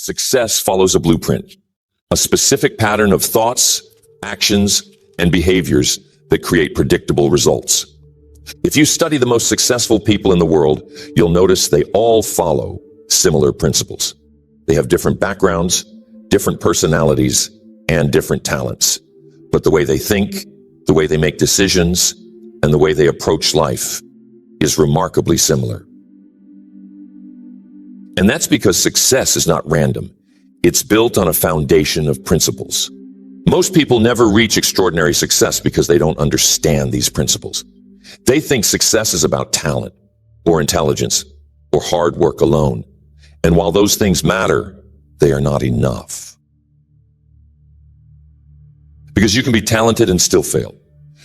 Success follows a blueprint, a specific pattern of thoughts, actions, and behaviors that create predictable results. If you study the most successful people in the world, you'll notice they all follow similar principles. They have different backgrounds, different personalities, and different talents. But the way they think, the way they make decisions, and the way they approach life is remarkably similar. And that's because success is not random. It's built on a foundation of principles. Most people never reach extraordinary success because they don't understand these principles. They think success is about talent or intelligence or hard work alone. And while those things matter, they are not enough. Because you can be talented and still fail.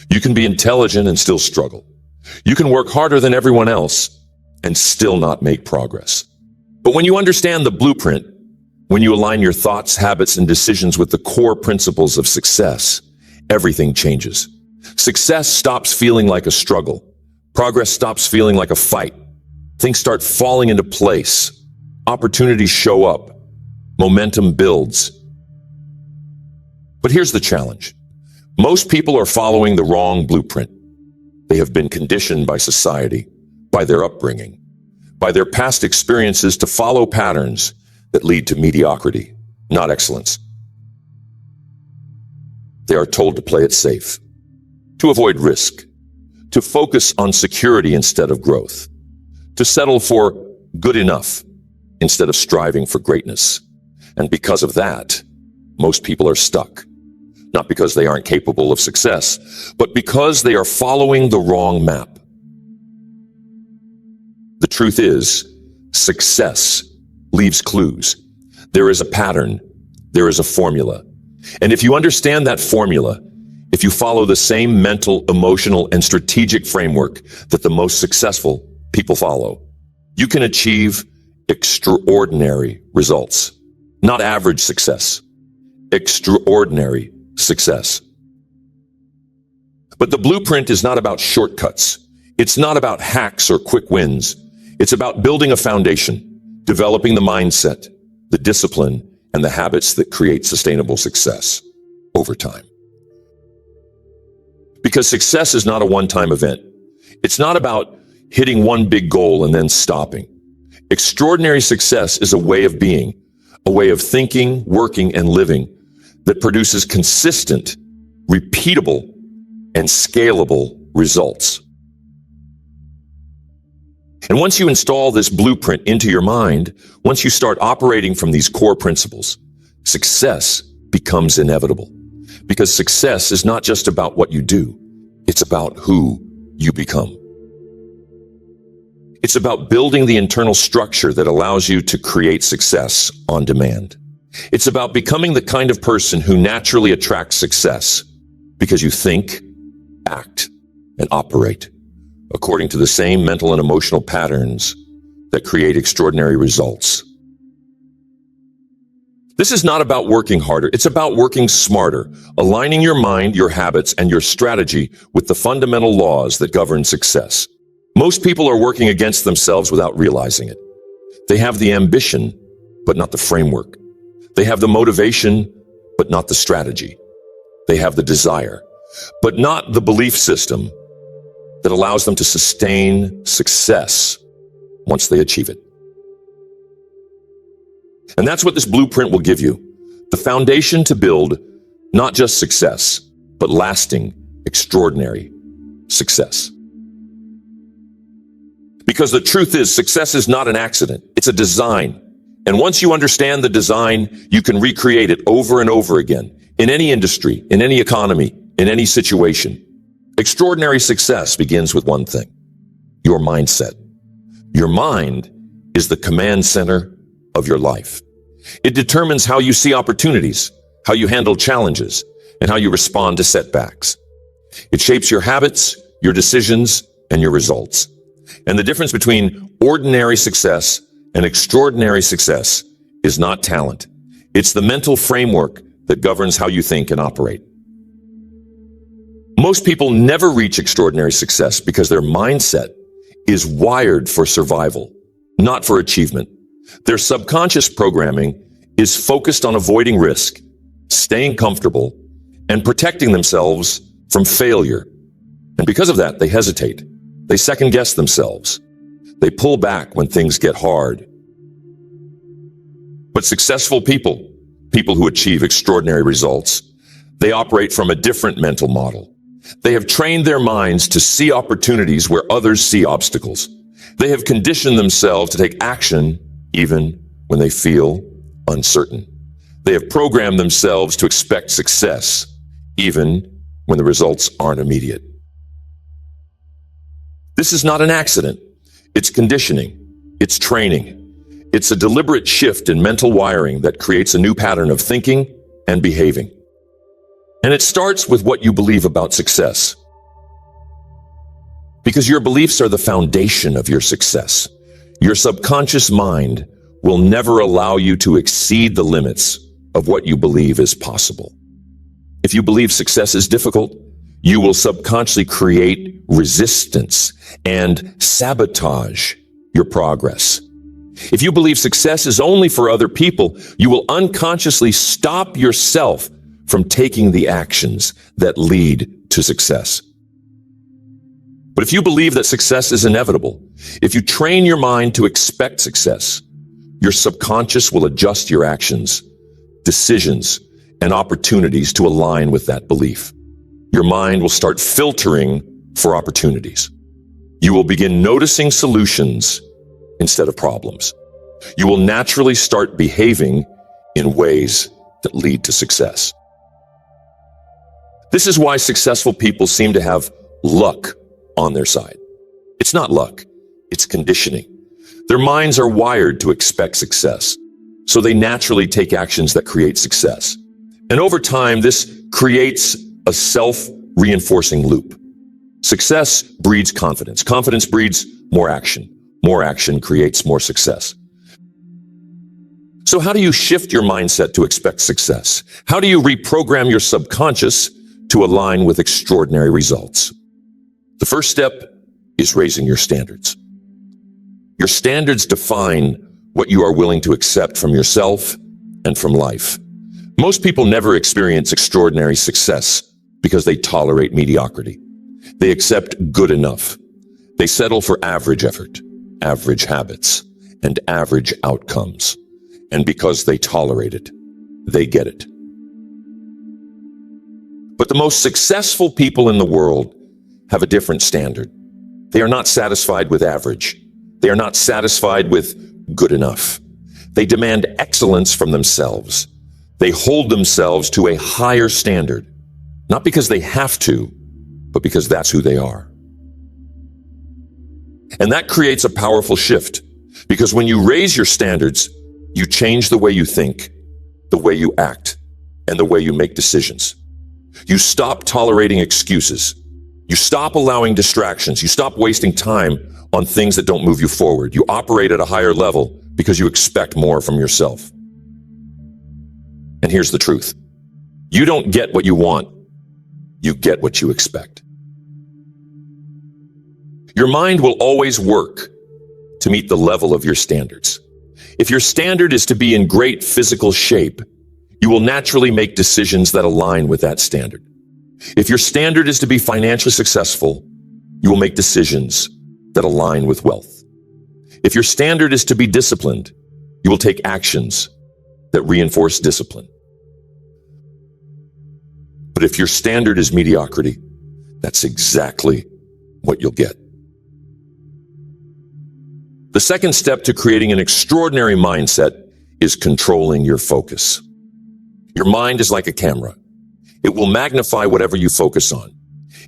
You can be intelligent and still struggle. You can work harder than everyone else and still not make progress. But when you understand the blueprint, when you align your thoughts, habits, and decisions with the core principles of success, everything changes. Success stops feeling like a struggle. Progress stops feeling like a fight. Things start falling into place. Opportunities show up. Momentum builds. But here's the challenge. Most people are following the wrong blueprint. They have been conditioned by society, by their upbringing, by their past experiences to follow patterns that lead to mediocrity, not excellence. They are told to play it safe, to avoid risk, to focus on security instead of growth, to settle for good enough instead of striving for greatness. And because of that, most people are stuck. Not because they aren't capable of success, but because they are following the wrong map. The truth is, success leaves clues. There is a pattern. There is a formula. And if you understand that formula, if you follow the same mental, emotional, and strategic framework that the most successful people follow, you can achieve extraordinary results. Not average success. Extraordinary success. But the blueprint is not about shortcuts. It's not about hacks or quick wins. It's about building a foundation, developing the mindset, the discipline, and the habits that create sustainable success over time. Because success is not a one-time event. It's not about hitting one big goal and then stopping. Extraordinary success is a way of being, a way of thinking, working, and living that produces consistent, repeatable, and scalable results. And once you install this blueprint into your mind, once you start operating from these core principles, success becomes inevitable. Because success is not just about what you do, it's about who you become. It's about building the internal structure that allows you to create success on demand. It's about becoming the kind of person who naturally attracts success because you think, act, and operate according to the same mental and emotional patterns that create extraordinary results. This is not about working harder. It's about working smarter, aligning your mind, your habits, and your strategy with the fundamental laws that govern success. Most people are working against themselves without realizing it. They have the ambition, but not the framework. They have the motivation, but not the strategy. They have the desire, but not the belief system that allows them to sustain success once they achieve it. And that's what this blueprint will give you. The foundation to build not just success, but lasting, extraordinary success. Because the truth is, success is not an accident. It's a design. And once you understand the design, you can recreate it over and over again in any industry, in any economy, in any situation. Extraordinary success begins with one thing: your mindset. Your mind is the command center of your life. It determines how you see opportunities, how you handle challenges, and how you respond to setbacks. It shapes your habits, your decisions, and your results. And the difference between ordinary success and extraordinary success is not talent. It's the mental framework that governs how you think and operate. Most people never reach extraordinary success because their mindset is wired for survival, not for achievement. Their subconscious programming is focused on avoiding risk, staying comfortable, and protecting themselves from failure. And because of that, they hesitate. They second-guess themselves. They pull back when things get hard. But successful people, people who achieve extraordinary results, they operate from a different mental model. They have trained their minds to see opportunities where others see obstacles. They have conditioned themselves to take action even when they feel uncertain. They have programmed themselves to expect success even when the results aren't immediate. This is not an accident. It's conditioning. It's training. It's a deliberate shift in mental wiring that creates a new pattern of thinking and behaving. And it starts with what you believe about success. Because your beliefs are the foundation of your success. Your subconscious mind will never allow you to exceed the limits of what you believe is possible. If you believe success is difficult, you will subconsciously create resistance and sabotage your progress. If you believe success is only for other people, you will unconsciously stop yourself from taking the actions that lead to success. But if you believe that success is inevitable, if you train your mind to expect success, your subconscious will adjust your actions, decisions, and opportunities to align with that belief. Your mind will start filtering for opportunities. You will begin noticing solutions instead of problems. You will naturally start behaving in ways that lead to success. This is why successful people seem to have luck on their side. It's not luck, it's conditioning. Their minds are wired to expect success, so they naturally take actions that create success. And over time, this creates a self-reinforcing loop. Success breeds confidence. Confidence breeds more action. More action creates more success. So how do you shift your mindset to expect success? How do you reprogram your subconscious to align with extraordinary results? The first step is raising your standards. Your standards define what you are willing to accept from yourself and from life. Most people never experience extraordinary success because they tolerate mediocrity. They accept good enough. They settle for average effort, average habits, and average outcomes. And because they tolerate it, they get it. But the most successful people in the world have a different standard. They are not satisfied with average. They are not satisfied with good enough. They demand excellence from themselves. They hold themselves to a higher standard, not because they have to, but because that's who they are. And that creates a powerful shift, because when you raise your standards, you change the way you think, the way you act, and the way you make decisions. You stop tolerating excuses. You stop allowing distractions. You stop wasting time on things that don't move you forward. You operate at a higher level because you expect more from yourself. And here's the truth. You don't get what you want. You get what you expect. Your mind will always work to meet the level of your standards. If your standard is to be in great physical shape, you will naturally make decisions that align with that standard. If your standard is to be financially successful, you will make decisions that align with wealth. If your standard is to be disciplined, you will take actions that reinforce discipline. But if your standard is mediocrity, that's exactly what you'll get. The second step to creating an extraordinary mindset is controlling your focus. Your mind is like a camera. It will magnify whatever you focus on.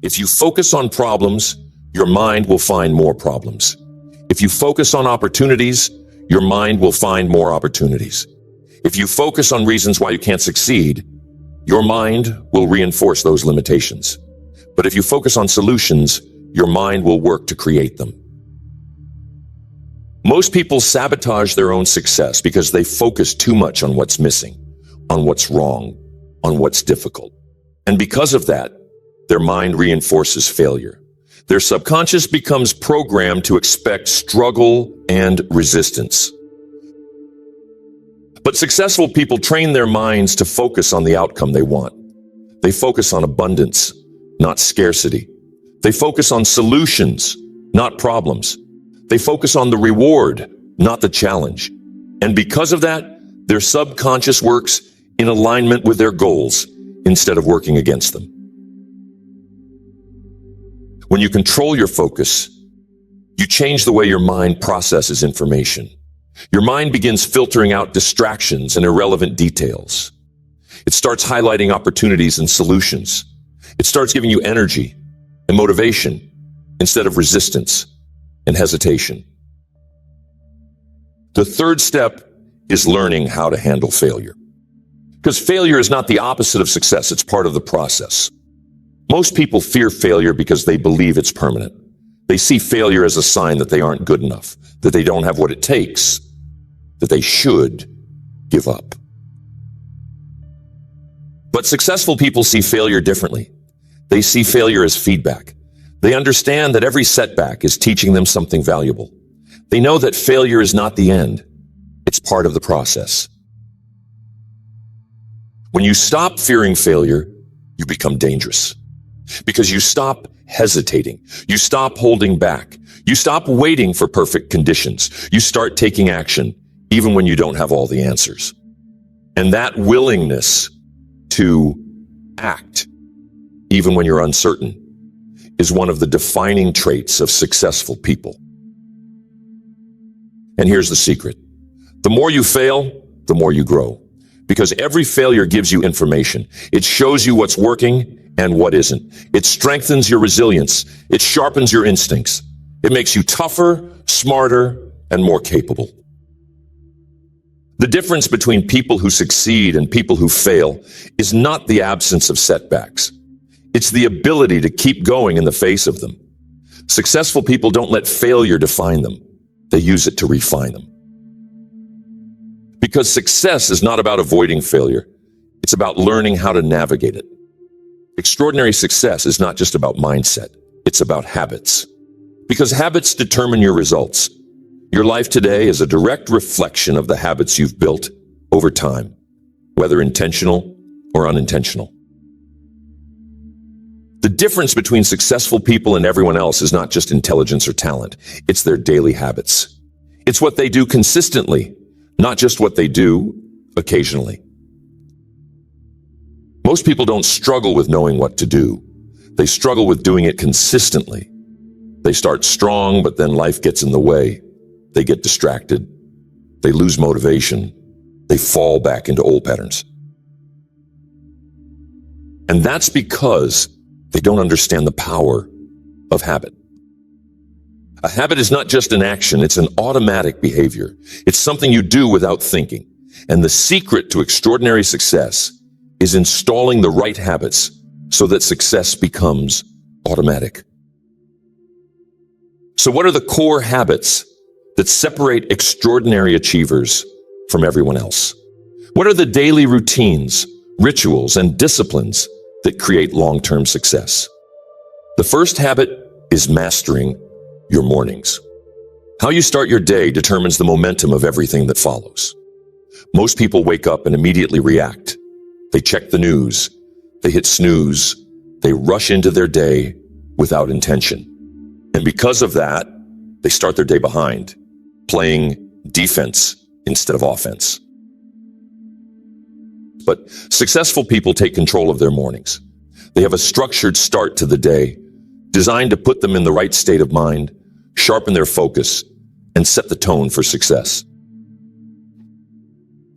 If you focus on problems, your mind will find more problems. If you focus on opportunities, your mind will find more opportunities. If you focus on reasons why you can't succeed, your mind will reinforce those limitations. But if you focus on solutions, your mind will work to create them. Most people sabotage their own success because they focus too much on what's missing, on what's wrong, on what's difficult. And because of that, their mind reinforces failure. Their subconscious becomes programmed to expect struggle and resistance. But successful people train their minds to focus on the outcome they want. They focus on abundance, not scarcity. They focus on solutions, not problems. They focus on the reward, not the challenge. And because of that, their subconscious works in alignment with their goals instead of working against them. When you control your focus, you change the way your mind processes information. Your mind begins filtering out distractions and irrelevant details. It starts highlighting opportunities and solutions. It starts giving you energy and motivation instead of resistance and hesitation. The third step is learning how to handle failure. Because failure is not the opposite of success, it's part of the process. Most people fear failure because they believe it's permanent. They see failure as a sign that they aren't good enough, that they don't have what it takes, that they should give up. But successful people see failure differently. They see failure as feedback. They understand that every setback is teaching them something valuable. They know that failure is not the end. It's part of the process. When you stop fearing failure, you become dangerous. Because you stop hesitating. You stop holding back. You stop waiting for perfect conditions. You start taking action, even when you don't have all the answers. And that willingness to act, even when you're uncertain, is one of the defining traits of successful people. And here's the secret. The more you fail, the more you grow. Because every failure gives you information. It shows you what's working and what isn't. It strengthens your resilience. It sharpens your instincts. It makes you tougher, smarter, and more capable. The difference between people who succeed and people who fail is not the absence of setbacks. It's the ability to keep going in the face of them. Successful people don't let failure define them. They use it to refine them. Because success is not about avoiding failure. It's about learning how to navigate it. Extraordinary success is not just about mindset. It's about habits. Because habits determine your results. Your life today is a direct reflection of the habits you've built over time, whether intentional or unintentional. The difference between successful people and everyone else is not just intelligence or talent. It's their daily habits. It's what they do consistently, not just what they do occasionally. Most people don't struggle with knowing what to do. They struggle with doing it consistently. They start strong, but then life gets in the way. They get distracted. They lose motivation. They fall back into old patterns. And that's because they don't understand the power of habit. A habit is not just an action, it's an automatic behavior. It's something you do without thinking. And the secret to extraordinary success is installing the right habits so that success becomes automatic. So what are the core habits that separate extraordinary achievers from everyone else? What are the daily routines, rituals, and disciplines that create long-term success? The first habit is mastering your mornings. How you start your day determines the momentum of everything that follows. Most people wake up and immediately react. They check the news, they hit snooze, they rush into their day without intention. And because of that, they start their day behind, playing defense instead of offense. But successful people take control of their mornings. They have a structured start to the day, designed to put them in the right state of mind, sharpen their focus, and set the tone for success.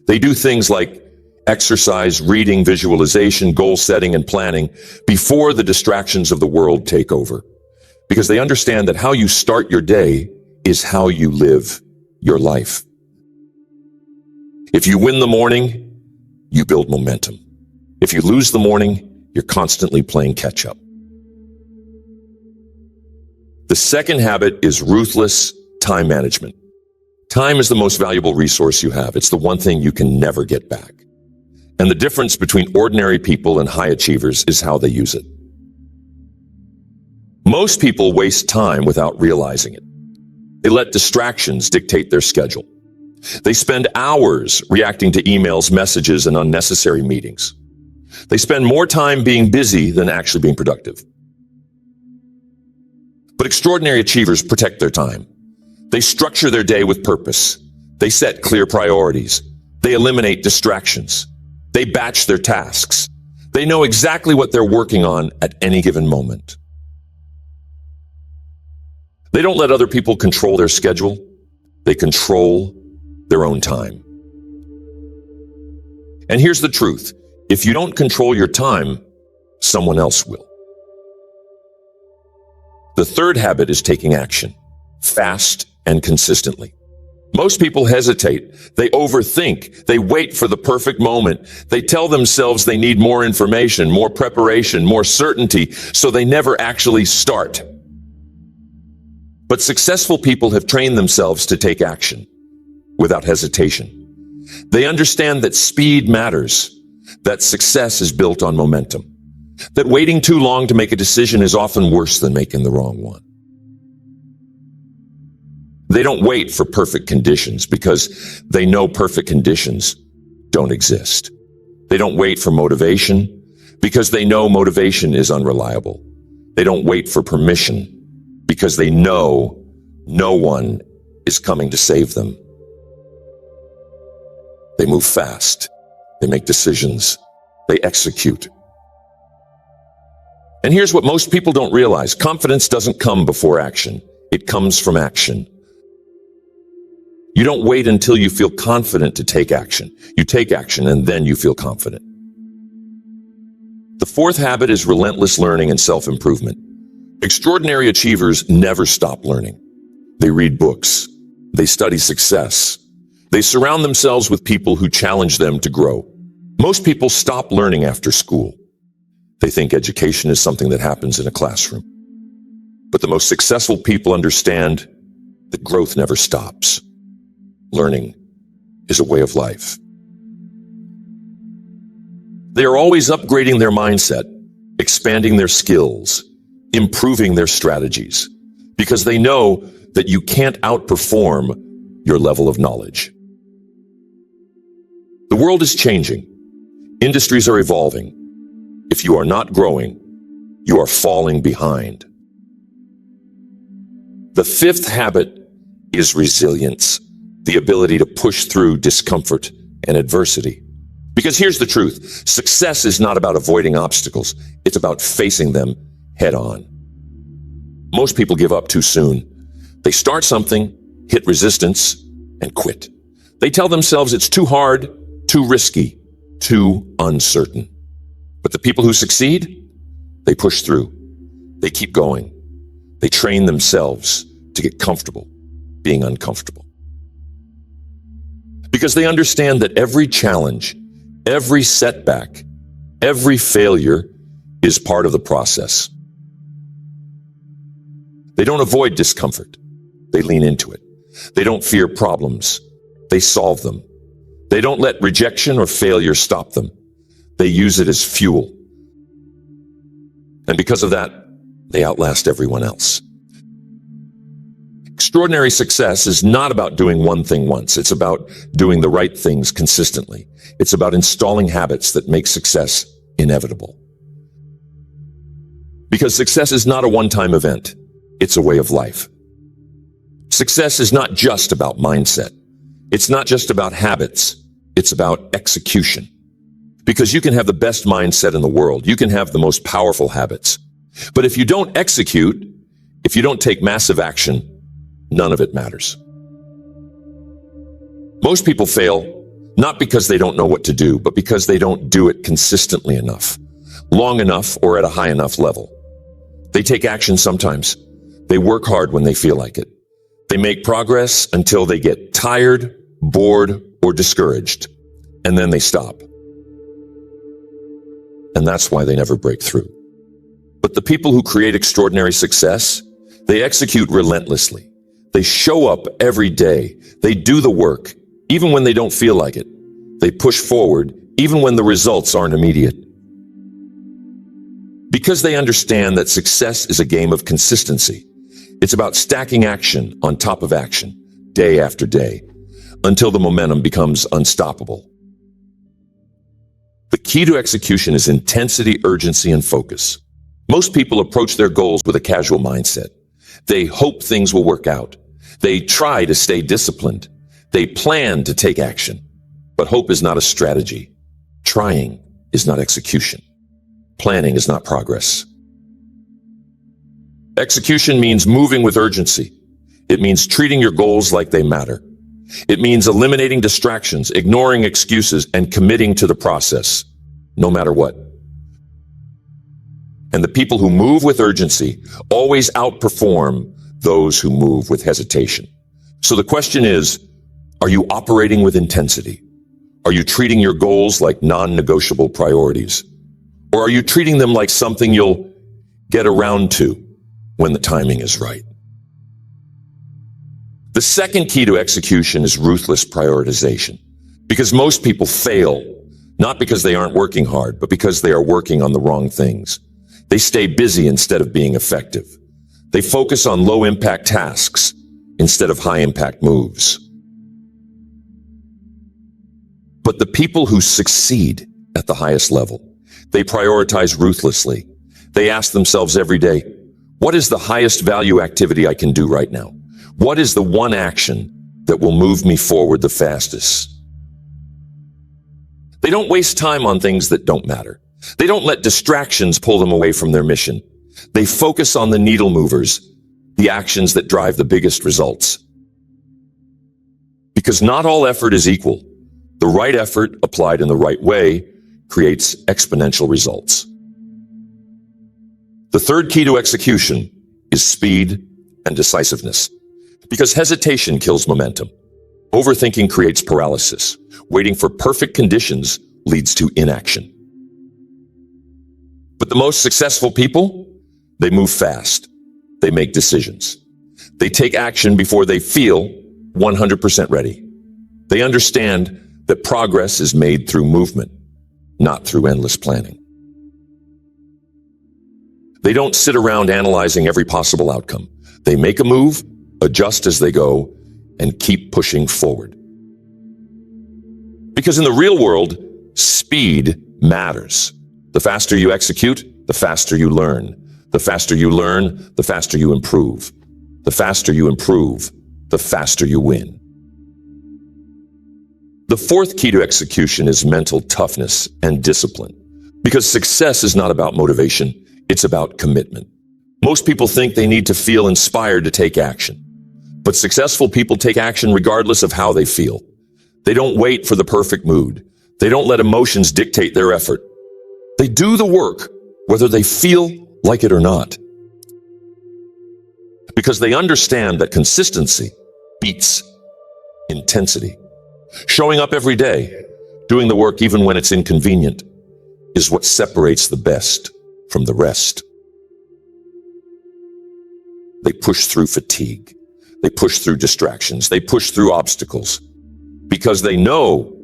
They do things like exercise, reading, visualization, goal setting, and planning before the distractions of the world take over. Because they understand that how you start your day is how you live your life. If you win the morning, you build momentum. If you lose the morning, you're constantly playing catch up. The second habit is ruthless time management. Time is the most valuable resource you have. It's the one thing you can never get back. And the difference between ordinary people and high achievers is how they use it. Most people waste time without realizing it. They let distractions dictate their schedule. They spend hours reacting to emails, messages, and unnecessary meetings. They spend more time being busy than actually being productive. But extraordinary achievers protect their time. They structure their day with purpose. They set clear priorities. They eliminate distractions. They batch their tasks. They know exactly what they're working on at any given moment. They don't let other people control their schedule. They control their own time. And here's the truth. If you don't control your time, someone else will. The third habit is taking action, fast and consistently. Most people hesitate. They overthink. They wait for the perfect moment. They tell themselves they need more information, more preparation, more certainty, so they never actually start. But successful people have trained themselves to take action without hesitation. They understand that speed matters, that success is built on momentum, that waiting too long to make a decision is often worse than making the wrong one. They don't wait for perfect conditions because they know perfect conditions don't exist. They don't wait for motivation because they know motivation is unreliable. They don't wait for permission because they know no one is coming to save them. They move fast. They make decisions. They execute. And here's what most people don't realize. Confidence doesn't come before action. It comes from action. You don't wait until you feel confident to take action. You take action and then you feel confident. The fourth habit is relentless learning and self-improvement. Extraordinary achievers never stop learning. They read books. They study success. They surround themselves with people who challenge them to grow. Most people stop learning after school. They think education is something that happens in a classroom. But the most successful people understand that growth never stops. Learning is a way of life. They are always upgrading their mindset, expanding their skills, improving their strategies, because they know that you can't outperform your level of knowledge. The world is changing. Industries are evolving. If you are not growing, you are falling behind. The fifth habit is resilience, the ability to push through discomfort and adversity. Because here's the truth. Success is not about avoiding obstacles. It's about facing them head on. Most people give up too soon. They start something, hit resistance, and quit. They tell themselves it's too hard, too risky, too uncertain. But the people who succeed, they push through. They keep going. They train themselves to get comfortable being uncomfortable. Because they understand that every challenge, every setback, every failure is part of the process. They don't avoid discomfort. They lean into it. They don't fear problems. They solve them. They don't let rejection or failure stop them. They use it as fuel. And because of that, they outlast everyone else. Extraordinary success is not about doing one thing once. It's about doing the right things consistently. It's about installing habits that make success inevitable. Because success is not a one-time event. It's a way of life. Success is not just about mindset. It's not just about habits. It's about execution. Because you can have the best mindset in the world. You can have the most powerful habits. But if you don't execute, if you don't take massive action, none of it matters. Most people fail not because they don't know what to do, but because they don't do it consistently enough, long enough, or at a high enough level. They take action sometimes. They work hard when they feel like it. They make progress until they get tired, bored, or discouraged, and then they stop. And that's why they never break through. But the people who create extraordinary success, they execute relentlessly. They show up every day. They do the work, even when they don't feel like it. They push forward, even when the results aren't immediate. Because they understand that success is a game of consistency. It's about stacking action on top of action, day after day. until the momentum becomes unstoppable. The key to execution is intensity, urgency, and focus. Most people approach their goals with a casual mindset. They hope things will work out. They try to stay disciplined. They plan to take action. But hope is not a strategy. Trying is not execution. Planning is not progress. Execution means moving with urgency. It means treating your goals like they matter. It means eliminating distractions, ignoring excuses, and committing to the process, no matter what. And the people who move with urgency always outperform those who move with hesitation. So the question is, are you operating with intensity? Are you treating your goals like non-negotiable priorities? Or are you treating them like something you'll get around to when the timing is right? The second key to execution is ruthless prioritization. Because most people fail, not because they aren't working hard, but because they are working on the wrong things. They stay busy instead of being effective. They focus on low-impact tasks instead of high-impact moves. But the people who succeed at the highest level, they prioritize ruthlessly. They ask themselves every day, what is the highest value activity I can do right now? What is the one action that will move me forward the fastest? They don't waste time on things that don't matter. They don't let distractions pull them away from their mission. They focus on the needle movers, the actions that drive the biggest results. Because not all effort is equal. The right effort applied in the right way creates exponential results. The third key to execution is speed and decisiveness. Because hesitation kills momentum. Overthinking creates paralysis. Waiting for perfect conditions leads to inaction. But the most successful people, they move fast. They make decisions. They take action before they feel 100% ready. They understand that progress is made through movement, not through endless planning. They don't sit around analyzing every possible outcome. They make a move, adjust as they go, and keep pushing forward. Because in the real world, speed matters. The faster you execute, the faster you learn. The faster you learn, the faster you improve. The faster you improve, the faster you win. The fourth key to execution is mental toughness and discipline. Because success is not about motivation, it's about commitment. Most people think they need to feel inspired to take action. But successful people take action regardless of how they feel. They don't wait for the perfect mood. They don't let emotions dictate their effort. They do the work, whether they feel like it or not. Because they understand that consistency beats intensity. Showing up every day, doing the work even when it's inconvenient, is what separates the best from the rest. They push through fatigue. They push through distractions. They push through obstacles because they know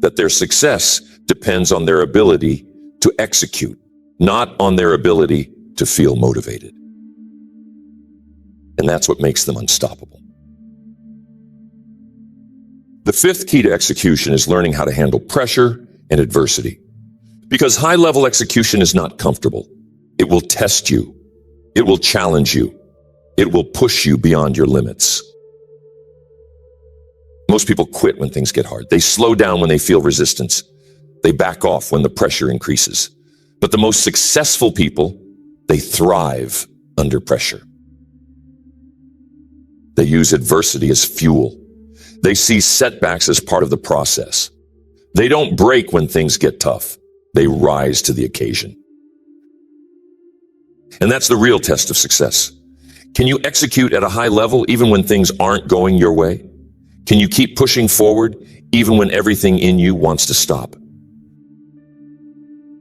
that their success depends on their ability to execute, not on their ability to feel motivated. And that's what makes them unstoppable. The fifth key to execution is learning how to handle pressure and adversity. Because high-level execution is not comfortable. It will test you. It will challenge you. It will push you beyond your limits. Most people quit when things get hard. They slow down when they feel resistance. They back off when the pressure increases. But the most successful people, they thrive under pressure. They use adversity as fuel. They see setbacks as part of the process. They don't break when things get tough. They rise to the occasion. And that's the real test of success. Can you execute at a high level even when things aren't going your way? Can you keep pushing forward even when everything in you wants to stop?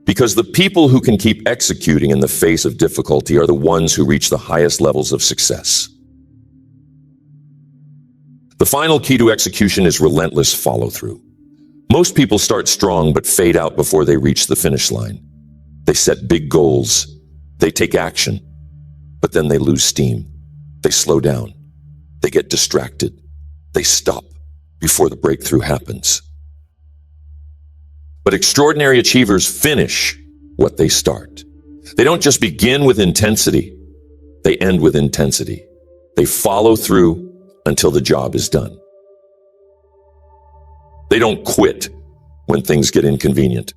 Because the people who can keep executing in the face of difficulty are the ones who reach the highest levels of success. The final key to execution is relentless follow-through. Most people start strong but fade out before they reach the finish line. They set big goals. They take action, but then they lose steam. They slow down. They get distracted. They stop before the breakthrough happens. But extraordinary achievers finish what they start. They don't just begin with intensity, they end with intensity. They follow through until the job is done. They don't quit when things get inconvenient.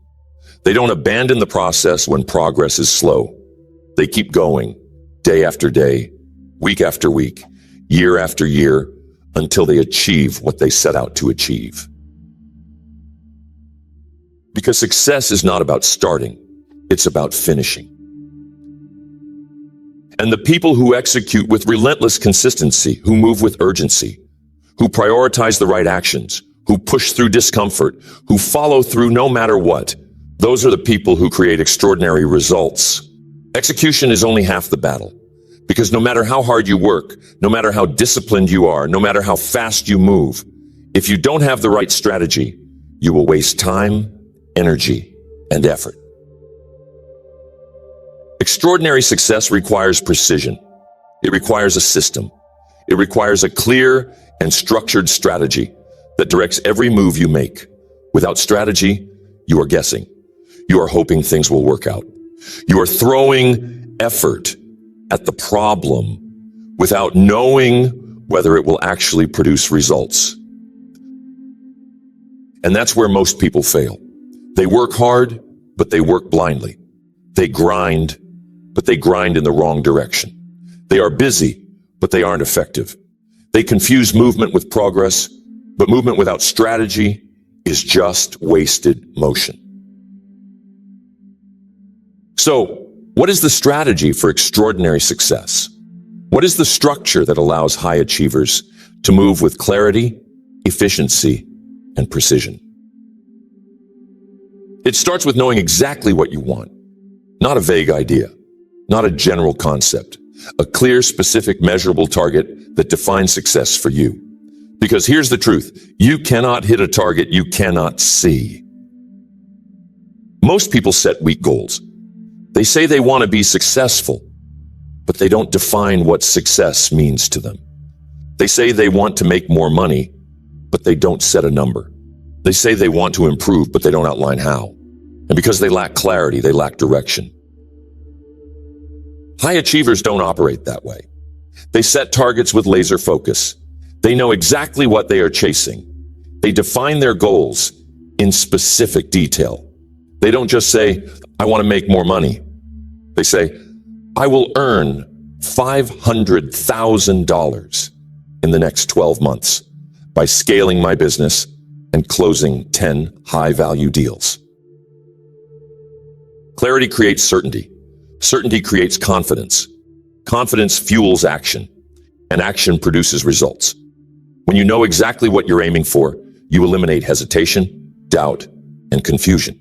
They don't abandon the process when progress is slow. They keep going, day after day, week after week, year after year, until they achieve what they set out to achieve. Because success is not about starting, it's about finishing. And the people who execute with relentless consistency, who move with urgency, who prioritize the right actions, who push through discomfort, who follow through no matter what, those are the people who create extraordinary results. Execution is only half the battle, because no matter how hard you work, no matter how disciplined you are, no matter how fast you move, if you don't have the right strategy, you will waste time, energy, and effort. Extraordinary success requires precision. It requires a system. It requires a clear and structured strategy that directs every move you make. Without strategy, you are guessing. You are hoping things will work out. You are throwing effort at the problem without knowing whether it will actually produce results. And that's where most people fail. They work hard, but they work blindly. They grind, but they grind in the wrong direction. They are busy, but they aren't effective. They confuse movement with progress, but movement without strategy is just wasted motion. So, what is the strategy for extraordinary success? What is the structure that allows high achievers to move with clarity, efficiency, and precision? It starts with knowing exactly what you want, not a vague idea, not a general concept, a clear, specific, measurable target that defines success for you. Because here's the truth, you cannot hit a target you cannot see. Most people set weak goals. They say they want to be successful, but they don't define what success means to them. They say they want to make more money, but they don't set a number. They say they want to improve, but they don't outline how. And because they lack clarity, they lack direction. High achievers don't operate that way. They set targets with laser focus. They know exactly what they are chasing. They define their goals in specific detail. They don't just say, I want to make more money. They say, I will earn $500,000 in the next 12 months by scaling my business and closing 10 high-value deals. Clarity creates certainty. Certainty creates confidence. Confidence fuels action, and action produces results. When you know exactly what you're aiming for, you eliminate hesitation, doubt, and confusion.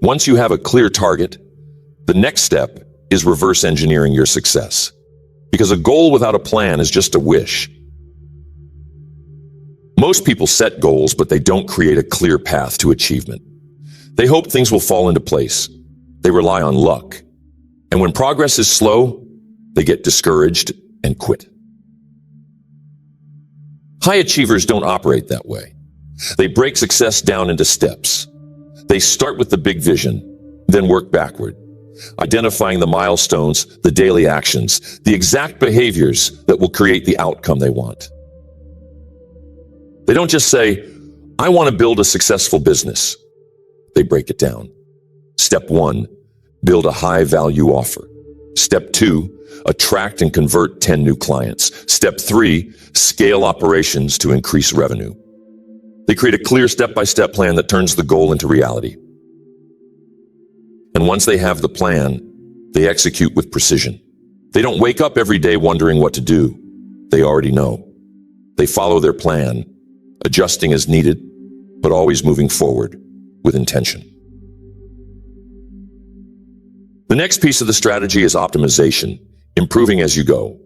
Once you have a clear target, the next step is reverse engineering your success. Because a goal without a plan is just a wish. Most people set goals, but they don't create a clear path to achievement. They hope things will fall into place. They rely on luck. And when progress is slow, they get discouraged and quit. High achievers don't operate that way. They break success down into steps. They start with the big vision, then work backward, identifying the milestones, the daily actions, the exact behaviors that will create the outcome they want. They don't just say, I want to build a successful business. They break it down. Step 1, build a high-value offer. Step 2, attract and convert 10 new clients. Step 3, scale operations to increase revenue. They create a clear step-by-step plan that turns the goal into reality. And once they have the plan, they execute with precision. They don't wake up every day wondering what to do. They already know. They follow their plan, adjusting as needed, but always moving forward with intention. The next piece of the strategy is optimization, improving as you go.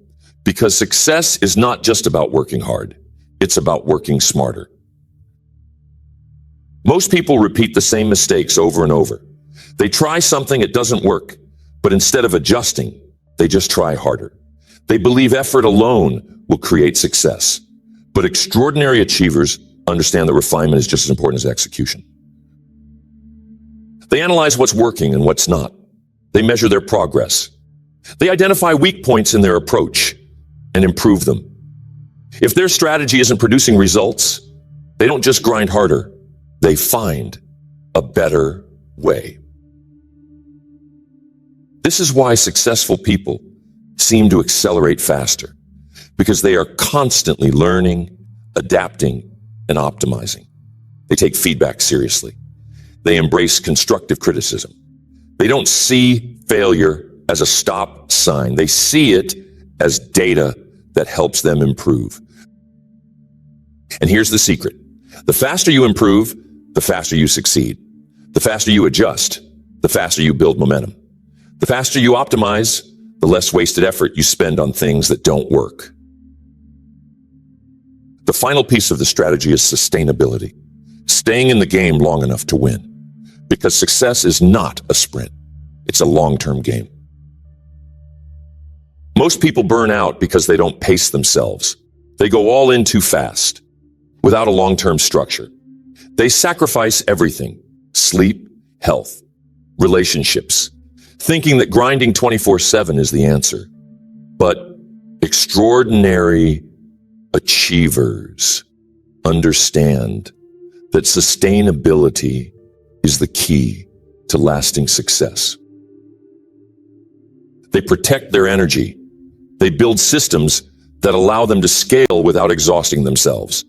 Because success is not just about working hard. It's about working smarter. Most people repeat the same mistakes over and over. They try something, it doesn't work, but instead of adjusting, they just try harder. They believe effort alone will create success. But extraordinary achievers understand that refinement is just as important as execution. They analyze what's working and what's not. They measure their progress. They identify weak points in their approach and improve them. If their strategy isn't producing results, they don't just grind harder, they find a better way. This is why successful people seem to accelerate faster, because they are constantly learning, adapting, and optimizing. They take feedback seriously. They embrace constructive criticism. They don't see failure as a stop sign. They see it as data that helps them improve. And here's the secret. The faster you improve, the faster you succeed. The faster you adjust, the faster you build momentum. The faster you optimize, the less wasted effort you spend on things that don't work. The final piece of the strategy is sustainability, staying in the game long enough to win. Because success is not a sprint, it's a long-term game. Most people burn out because they don't pace themselves. They go all in too fast, without a long-term structure. They sacrifice everything: sleep, health, relationships, thinking that grinding 24/7 is the answer. But extraordinary achievers understand that sustainability is the key to lasting success. They protect their energy. They build systems that allow them to scale without exhausting themselves.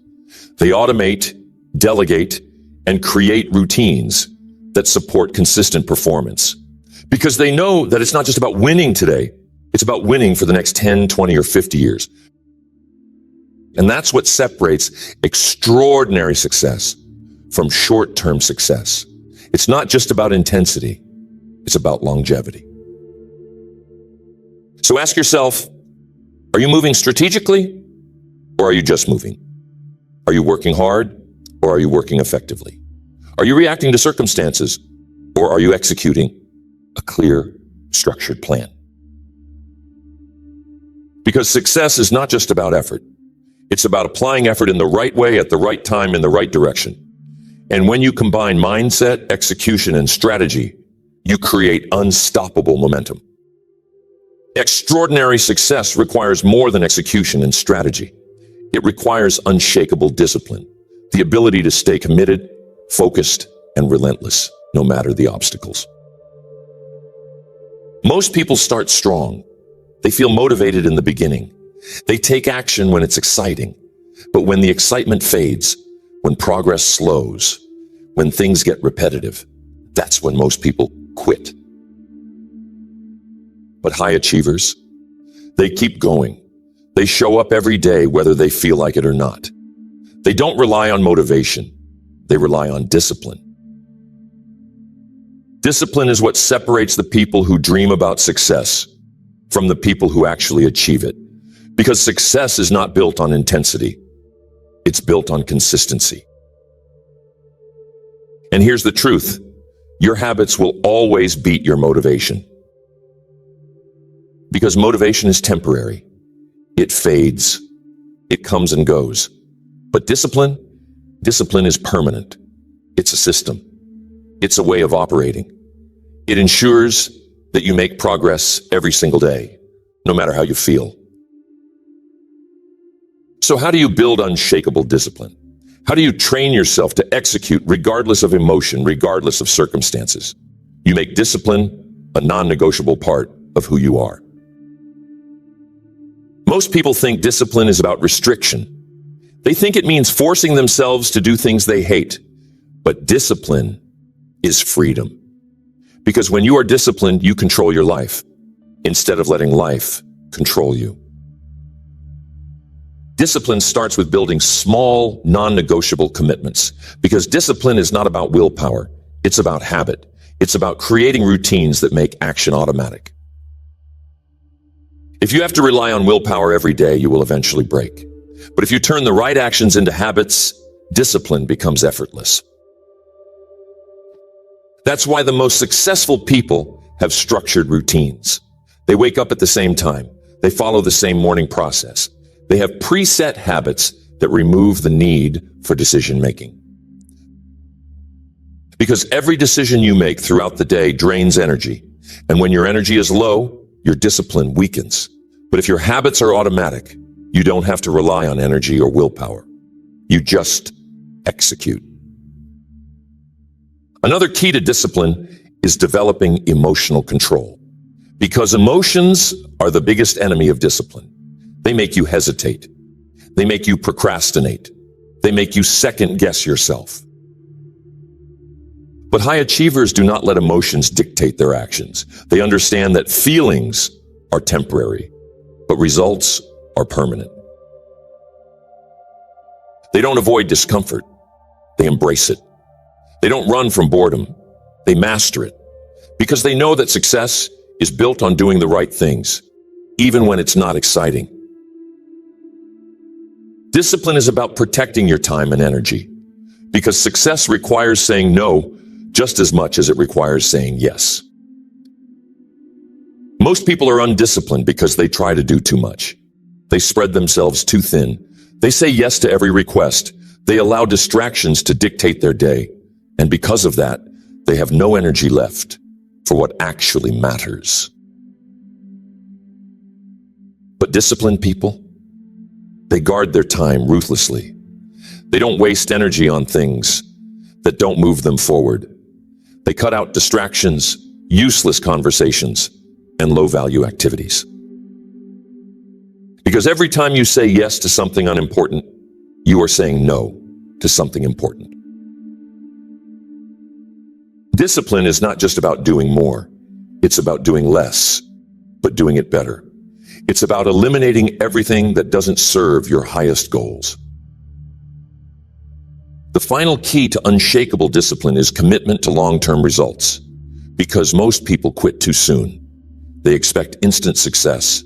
They automate, delegate, and create routines that support consistent performance. Because they know that it's not just about winning today, it's about winning for the next 10, 20, or 50 years. And that's what separates extraordinary success from short-term success. It's not just about intensity, it's about longevity. So ask yourself, are you moving strategically, or are you just moving? Are you working hard, or are you working effectively? Are you reacting to circumstances, or are you executing a clear, structured plan? Because success is not just about effort. It's about applying effort in the right way, at the right time, in the right direction. And when you combine mindset, execution, and strategy, you create unstoppable momentum. Extraordinary success requires more than execution and strategy. It requires unshakable discipline, the ability to stay committed, focused, and relentless, no matter the obstacles. Most people start strong. They feel motivated in the beginning. They take action when it's exciting. But when the excitement fades, when progress slows, when things get repetitive, that's when most people quit. But high achievers, they keep going. They show up every day whether they feel like it or not. They don't rely on motivation. They rely on discipline. Discipline is what separates the people who dream about success from the people who actually achieve it. Because success is not built on intensity. It's built on consistency. And here's the truth. Your habits will always beat your motivation. Because motivation is temporary. It fades. It comes and goes. But discipline is permanent. It's a system. It's a way of operating. It ensures that you make progress every single day, no matter how you feel. So how do you build unshakable discipline? How do you train yourself to execute regardless of emotion, regardless of circumstances? You make discipline a non-negotiable part of who you are. Most people think discipline is about restriction. They think it means forcing themselves to do things they hate. But discipline is freedom. Because when you are disciplined, you control your life, instead of letting life control you. Discipline starts with building small, non-negotiable commitments. Because discipline is not about willpower. It's about habit. It's about creating routines that make action automatic. If you have to rely on willpower every day, you will eventually break. But if you turn the right actions into habits, discipline becomes effortless. That's why the most successful people have structured routines. They wake up at the same time. They follow the same morning process. They have preset habits that remove the need for decision making. Because every decision you make throughout the day drains energy. And when your energy is low, your discipline weakens. But if your habits are automatic, you don't have to rely on energy or willpower. You just execute. Another key to discipline is developing emotional control. Because emotions are the biggest enemy of discipline. They make you hesitate. They make you procrastinate. They make you second guess yourself. But high achievers do not let emotions dictate their actions. They understand that feelings are temporary, but results are permanent. They don't avoid discomfort. They embrace it. They don't run from boredom. They master it. Because they know that success is built on doing the right things, even when it's not exciting. Discipline is about protecting your time and energy, because success requires saying no just as much as it requires saying yes. Most people are undisciplined because they try to do too much. They spread themselves too thin. They say yes to every request. They allow distractions to dictate their day. And because of that, they have no energy left for what actually matters. But disciplined people, they guard their time ruthlessly. They don't waste energy on things that don't move them forward. They cut out distractions, useless conversations, and low-value activities. Because every time you say yes to something unimportant, you are saying no to something important. Discipline is not just about doing more. It's about doing less, but doing it better. It's about eliminating everything that doesn't serve your highest goals. The final key to unshakable discipline is commitment to long-term results. Because most people quit too soon. They expect instant success.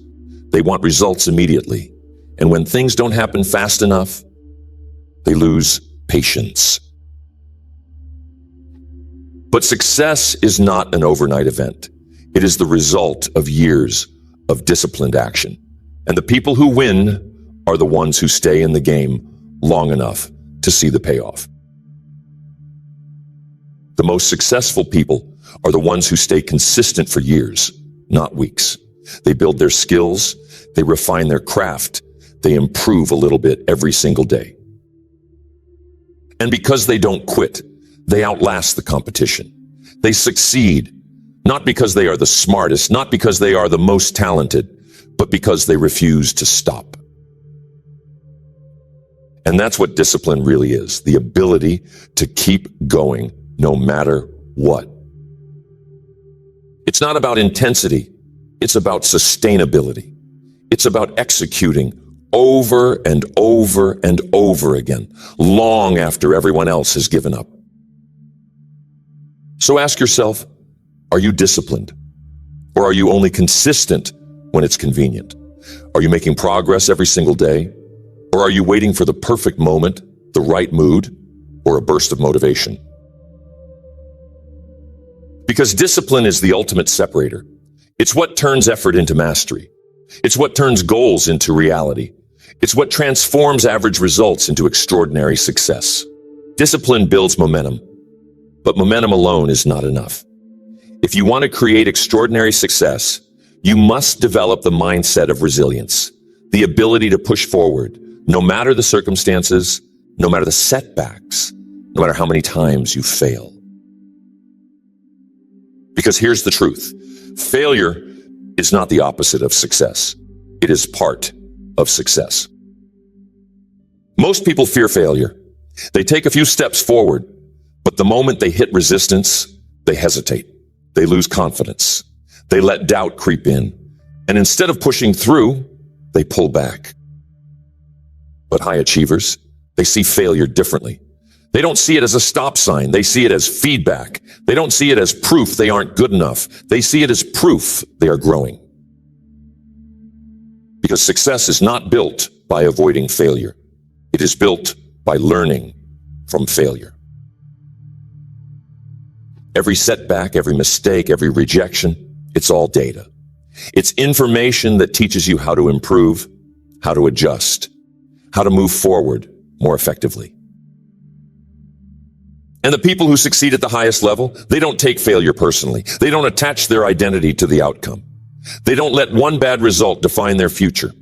They want results immediately. And when things don't happen fast enough, they lose patience. But success is not an overnight event. It is the result of years of disciplined action. And the people who win are the ones who stay in the game long enough to see the payoff. The most successful people are the ones who stay consistent for years, not weeks. They build their skills, they refine their craft, they improve a little bit every single day. And because they don't quit, they outlast the competition. They succeed, not because they are the smartest, not because they are the most talented, but because they refuse to stop. And that's what discipline really is, the ability to keep going no matter what. It's not about intensity, it's about sustainability. It's about executing over and over and over again, long after everyone else has given up. So ask yourself, are you disciplined? Or are you only consistent when it's convenient? Are you making progress every single day? Or are you waiting for the perfect moment, the right mood, or a burst of motivation? Because discipline is the ultimate separator. It's what turns effort into mastery. It's what turns goals into reality. It's what transforms average results into extraordinary success. Discipline builds momentum, but momentum alone is not enough. If you want to create extraordinary success, you must develop the mindset of resilience, the ability to push forward, no matter the circumstances, no matter the setbacks, no matter how many times you fail. Because here's the truth. Failure is not the opposite of success. It is part of success. Most people fear failure. They take a few steps forward, but the moment they hit resistance, they hesitate. They lose confidence. They let doubt creep in. And instead of pushing through, they pull back. But high achievers, they see failure differently. They don't see it as a stop sign. They see it as feedback. They don't see it as proof they aren't good enough. They see it as proof they are growing. Because success is not built by avoiding failure. It is built by learning from failure. Every setback, every mistake, every rejection, it's all data. It's information that teaches you how to improve, how to adjust. how to move forward more effectively. And the people who succeed at the highest level, they don't take failure personally. They don't attach their identity to the outcome. They don't let one bad result define their future.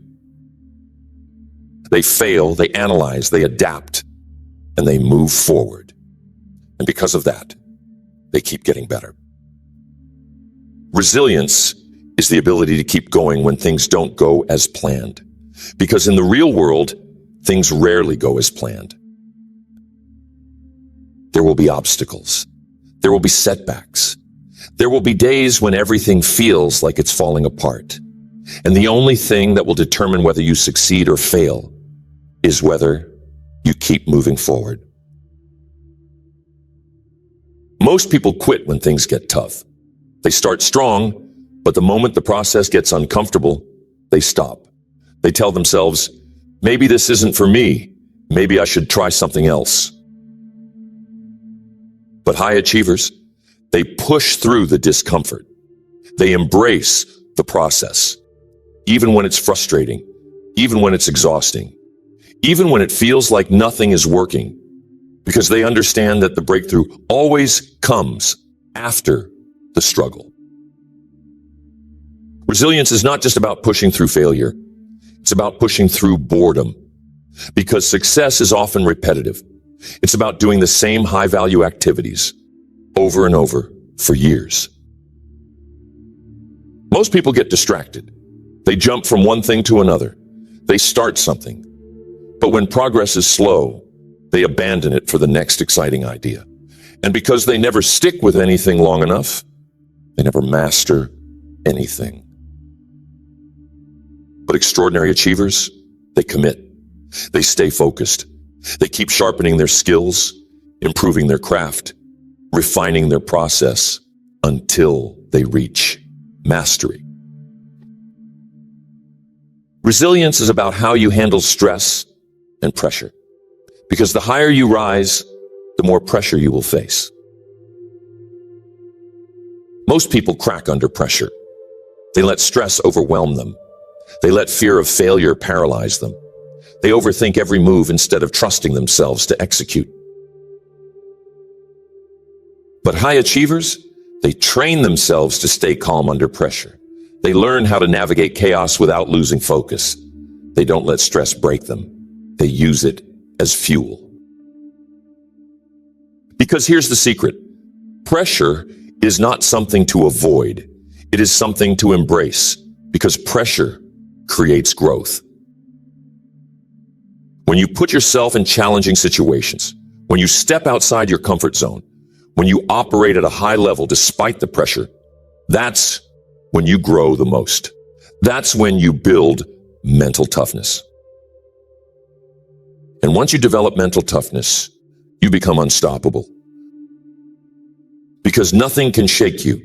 They fail, they analyze, they adapt, and they move forward. And because of that, they keep getting better. Resilience is the ability to keep going when things don't go as planned. Because in the real world, things rarely go as planned. There will be obstacles. There will be setbacks. There will be days when everything feels like it's falling apart. And the only thing that will determine whether you succeed or fail is whether you keep moving forward. Most people quit when things get tough. They start strong, but the moment the process gets uncomfortable, they stop. They tell themselves, maybe this isn't for me. Maybe I should try something else. But high achievers, they push through the discomfort. They embrace the process, even when it's frustrating, even when it's exhausting, even when it feels like nothing is working, because they understand that the breakthrough always comes after the struggle. Resilience is not just about pushing through failure. It's about pushing through boredom, because success is often repetitive. It's about doing the same high-value activities over and over for years. Most people get distracted. They jump from one thing to another. They start something. But when progress is slow, they abandon it for the next exciting idea. And because they never stick with anything long enough, they never master anything. But extraordinary achievers, they commit. They stay focused. They keep sharpening their skills, improving their craft, refining their process until they reach mastery. Resilience is about how you handle stress and pressure, because the higher you rise, the more pressure you will face. Most people crack under pressure. They let stress overwhelm them. They let fear of failure paralyze them. They overthink every move instead of trusting themselves to execute. But high achievers, they train themselves to stay calm under pressure. They learn how to navigate chaos without losing focus. They don't let stress break them. They use it as fuel. Because here's the secret. Pressure is not something to avoid. It is something to embrace, because pressure creates growth. When you put yourself in challenging situations, when you step outside your comfort zone, when you operate at a high level despite the pressure, that's when you grow the most. That's when you build mental toughness. And once you develop mental toughness, you become unstoppable. Because nothing can shake you.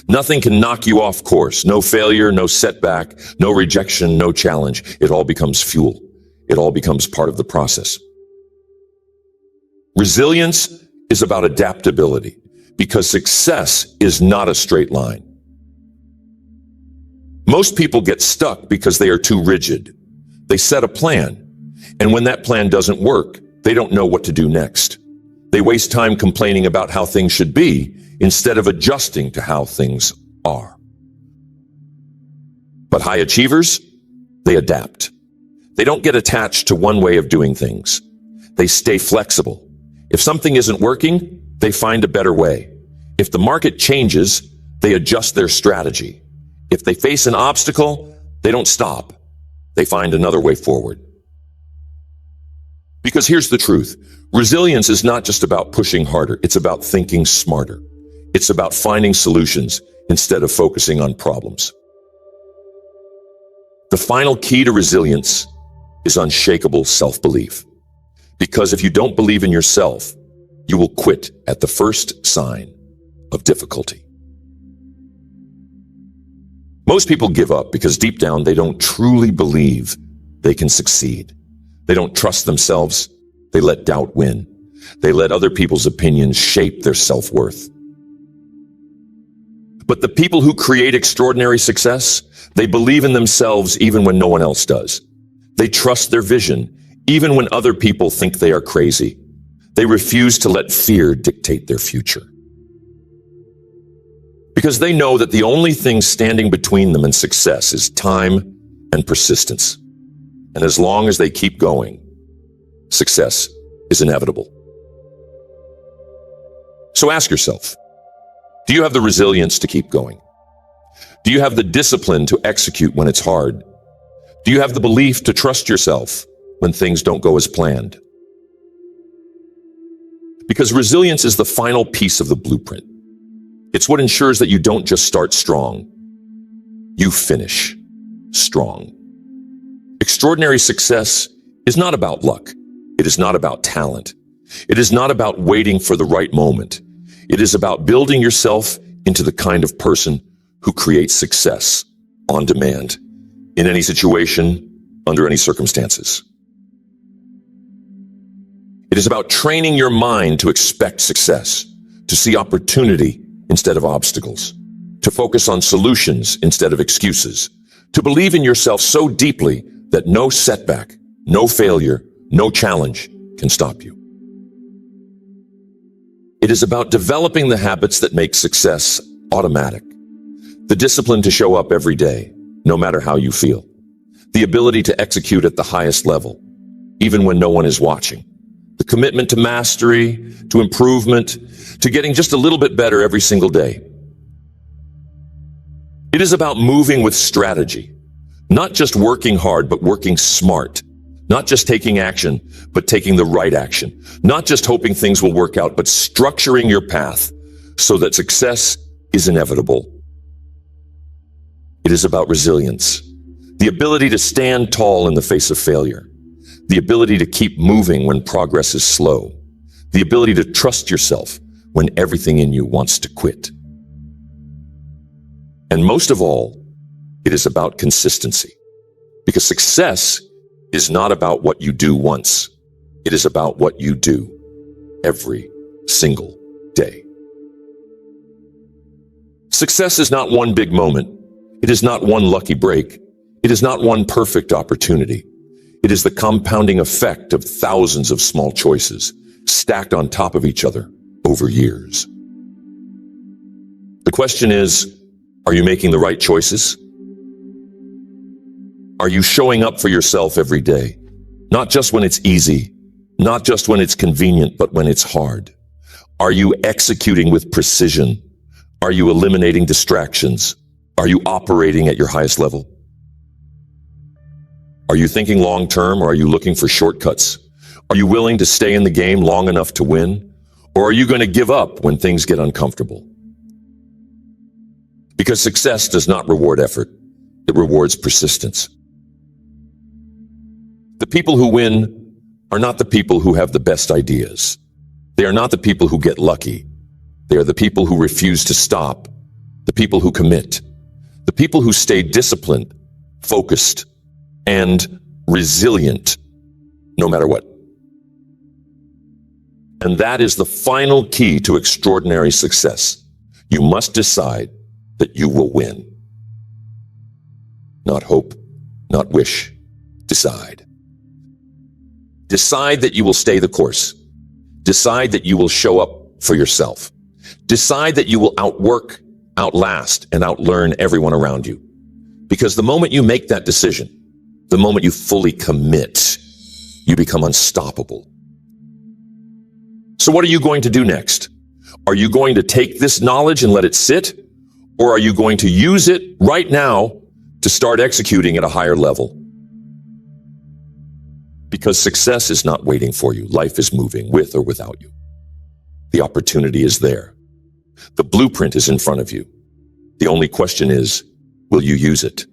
Nothing can knock you off course. No failure, no setback, no rejection, no challenge. It all becomes fuel. It all becomes part of the process. Resilience is about adaptability, because success is not a straight line. Most people get stuck because they are too rigid. They set a plan, and when that plan doesn't work, they don't know what to do next. They waste time complaining about how things should be instead of adjusting to how things are. But high achievers, they adapt. They don't get attached to one way of doing things. They stay flexible. If something isn't working, they find a better way. If the market changes, they adjust their strategy. If they face an obstacle, they don't stop. They find another way forward. Because here's the truth. Resilience is not just about pushing harder. It's about thinking smarter. It's about finding solutions instead of focusing on problems. The final key to resilience is unshakable self-belief. Because if you don't believe in yourself, you will quit at the first sign of difficulty. Most people give up because deep down they don't truly believe they can succeed. They don't trust themselves. They let doubt win. They let other people's opinions shape their self-worth. But the people who create extraordinary success, they believe in themselves even when no one else does. They trust their vision Even when other people think they are crazy, they refuse to let fear dictate their future. Because they know that the only thing standing between them and success is time and persistence. And as long as they keep going, success is inevitable. So ask yourself, do you have the resilience to keep going? Do you have the discipline to execute when it's hard? Do you have the belief to trust yourself when things don't go as planned? Because resilience is the final piece of the blueprint. It's what ensures that you don't just start strong, you finish strong. Extraordinary success is not about luck. It is not about talent. It is not about waiting for the right moment. It is about building yourself into the kind of person who creates success on demand, in any situation, under any circumstances. It is about training your mind to expect success, to see opportunity instead of obstacles, to focus on solutions instead of excuses, to believe in yourself so deeply that no setback, no failure, no challenge can stop you. It is about developing the habits that make success automatic, the discipline to show up every day, no matter how you feel, the ability to execute at the highest level, even when no one is watching, the commitment to mastery, to improvement, to getting just a little bit better every single day. It is about moving with strategy, not just working hard, but working smart, not just taking action, but taking the right action, not just hoping things will work out, but structuring your path so that success is inevitable. It is about resilience, the ability to stand tall in the face of failure, the ability to keep moving when progress is slow, the ability to trust yourself when everything in you wants to quit. And most of all, it is about consistency, because success is not about what you do once. It is about what you do every single day. Success is not one big moment. It is not one lucky break. It is not one perfect opportunity. It is the compounding effect of thousands of small choices stacked on top of each other over years. The question is, are you making the right choices? Are you showing up for yourself every day? Not just when it's easy, not just when it's convenient, but when it's hard. Are you executing with precision? Are you eliminating distractions? Are you operating at your highest level? Are you thinking long term, or are you looking for shortcuts? Are you willing to stay in the game long enough to win? Or are you going to give up when things get uncomfortable? Because success does not reward effort. It rewards persistence. The people who win are not the people who have the best ideas. They are not the people who get lucky. They are the people who refuse to stop, the people who commit, the people who stay disciplined, focused, and resilient, no matter what. And that is the final key to extraordinary success. You must decide that you will win. Not hope, not wish. Decide. Decide that you will stay the course. Decide that you will show up for yourself. Decide that you will outwork, outlast, and outlearn everyone around you. Because the moment you make that decision, the moment you fully commit, you become unstoppable. So what are you going to do next? Are you going to take this knowledge and let it sit? Or are you going to use it right now to start executing at a higher level? Because success is not waiting for you. Life is moving with or without you. The opportunity is there. The blueprint is in front of you. The only question is, will you use it?